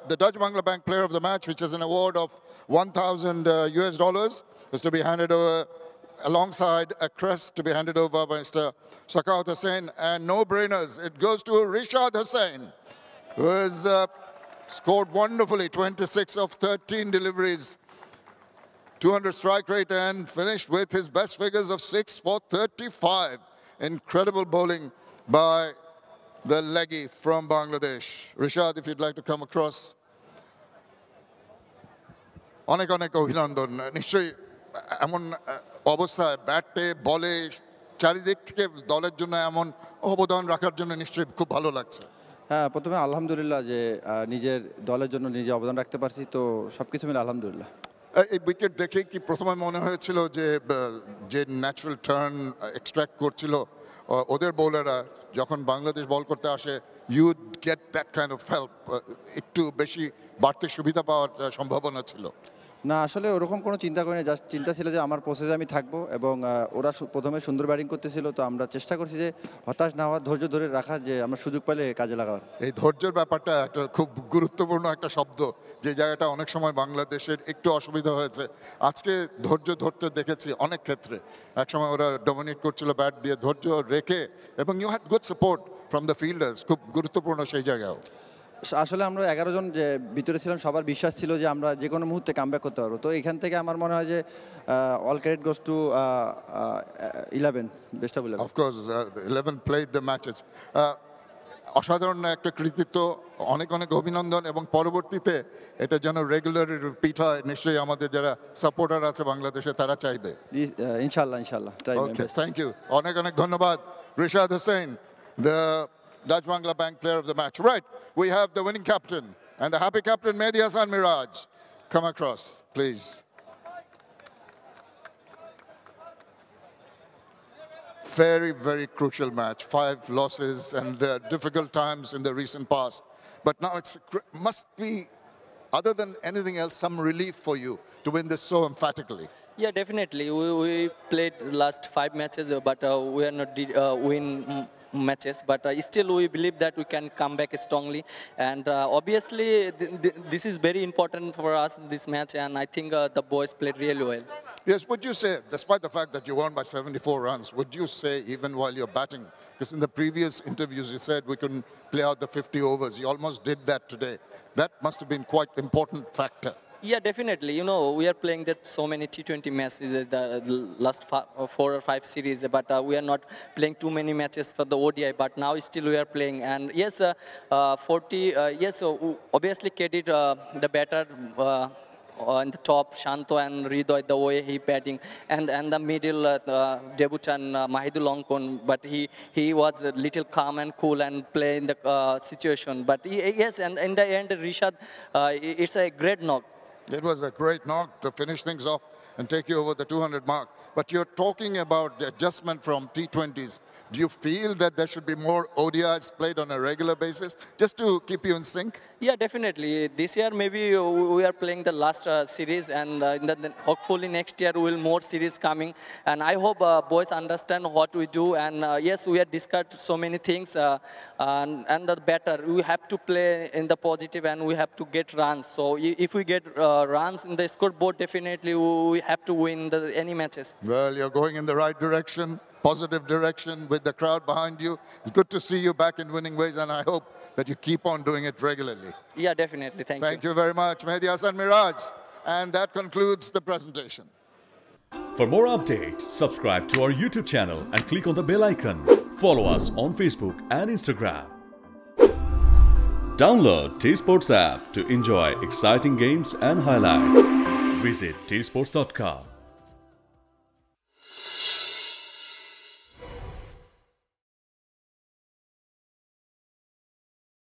the Dutch Bangla Bank Player of the Match, which is an award of 1,000 US dollars, is to be handed over alongside a crest to be handed over by Mr. Sakaut Hussain. And no brainers, it goes to Rishad Hussain, who has scored wonderfully, 26 of 13 deliveries, 200 strike rate, and finished with his best figures of 6 for 35. Incredible bowling by the leggy from Bangladesh. Rishad, if you'd like to come across. অনেক অনেক অভিনন্দন। নিশ্চয়ই এমন অবস্থায় ব্যাটে বলে চারিদিক থেকে দলের জন্য এমন অবদান রাখার জন্য নিশ্চয়ই খুব ভালো লাগছে। হ্যাঁ, প্রথমে আলহামদুলিল্লাহ যে নিজের দলের জন্য নিজে অবদান রাখতে পারছি, তো সবকিছু মিলে আলহামদুলিল্লাহ। এই উইকেট দেখে কি প্রথমে মনে হয়েছিল যে যে ন্যাচারাল টার্ন এক্সট্রাক্ট করছিল ওদের বোলাররা যখন বাংলাদেশ বল করতে আসে, you'd get that kind of help, একটু বেশি বাড়তি সুবিধা পাওয়ার সম্ভাবনা ছিল? না, আসলে ওরকম কোনো চিন্তা করিনি। জাস্ট চিন্তা ছিল যে আমার প্রসেসে আমি থাকবো এবং ওরা প্রথমে সুন্দর ব্যাটিং করতেছিল, তো আমরা চেষ্টা করছি যে হতাশ না হওয়ার, ধৈর্য ধরে রাখার, যে আমরা সুযোগ পেলে কাজে লাগাবার। এই ধৈর্যের ব্যাপারটা একটা খুব গুরুত্বপূর্ণ একটা শব্দ, যে জায়গাটা অনেক সময় বাংলাদেশের একটু অসুবিধা হয়েছে। আজকে ধৈর্য ধরতে দেখেছি অনেক ক্ষেত্রে। একসময় ওরা ডমিনেট করছিল ব্যাট দিয়ে, ধৈর্য রেখে, এবং you had good support from the fielders, খুব গুরুত্বপূর্ণ সেই জায়গাও। আসলে আমরা 11 জন যে ভিতরে ছিলাম, সবার বিশ্বাস ছিল যে আমরা যে কোনো মুহূর্তে কামব্যাক করতে পারবো। তো এখান থেকে আমার মনে হয় যে all credit goes to 11, best of 11। Of course 11 played the matches. অসাধারণ একটা কৃতিত্ব, অনেক অনেক অভিনন্দন, এবং পরবর্তীতে এটা যেন রেগুলার রিপিট হয়, নিশ্চয়ই আমাদের যারা সাপোর্টার আছে বাংলাদেশে তারা চাইবে। ইনশাআল্লাহ, ইনশাআল্লাহ। থ্যাংক ইউ, অনেক অনেক ধন্যবাদ Rishad Hussain, the Dutch Bangla Bank Player of the Match. Right, we have the winning captain and the happy captain Mehdi Hasan Miraj. Come across, please. Very, very crucial match. 5 losses and difficult times in the recent past. But now it must be, other than anything else, some relief for you to win this so emphatically. Yeah, definitely. We played last 5 matches, but we are not win matches. But still, we believe that we can come back strongly. And obviously, this is very important for us, this match. And I think the boys played really well. Yes, would you say, despite the fact that you won by 74 runs, would you say even while you're batting, because in the previous interviews you said we couldn't play out the 50 overs, you almost did that today. That must have been quite important factor. Yeah, definitely. You know, we are playing that so many T20 matches, the last 4 or 5 series, but we are not playing too many matches for the ODI, but now still we are playing. And yes, 40, yes, obviously credit the batter on the top, Shanto and Ridoy, the way he batting, and the middle debutant Mahidul Ankon, but he was a little calm and cool and play in the situation. But yes, and in the end, Rishad, it's a great knock. It was a great knock to finish things off and take you over the 200 mark. But you're talking about the adjustment from T20s. Do you feel that there should be more ODIs played on a regular basis, just to keep you in sync? Yeah, definitely. This year maybe we are playing the last series, and hopefully next year will more series coming. And I hope boys understand what we do. And yes, we have discussed so many things, and the better we have to play in the positive, and we have to get runs. So if we get runs in the scoreboard, definitely we have to win any matches. Well, you're going in the right direction, positive direction, with the crowd behind you. It's good to see you back in winning ways, and I hope that you keep on doing it regularly. Yeah, definitely. Thank you. Thank you very much, Mehdi Hasan Miraj. And that concludes the presentation. For more updates, subscribe to our YouTube channel and click on the bell icon. Follow us on Facebook and Instagram. Download T-Sports app to enjoy exciting games and highlights. Visit tsports.com.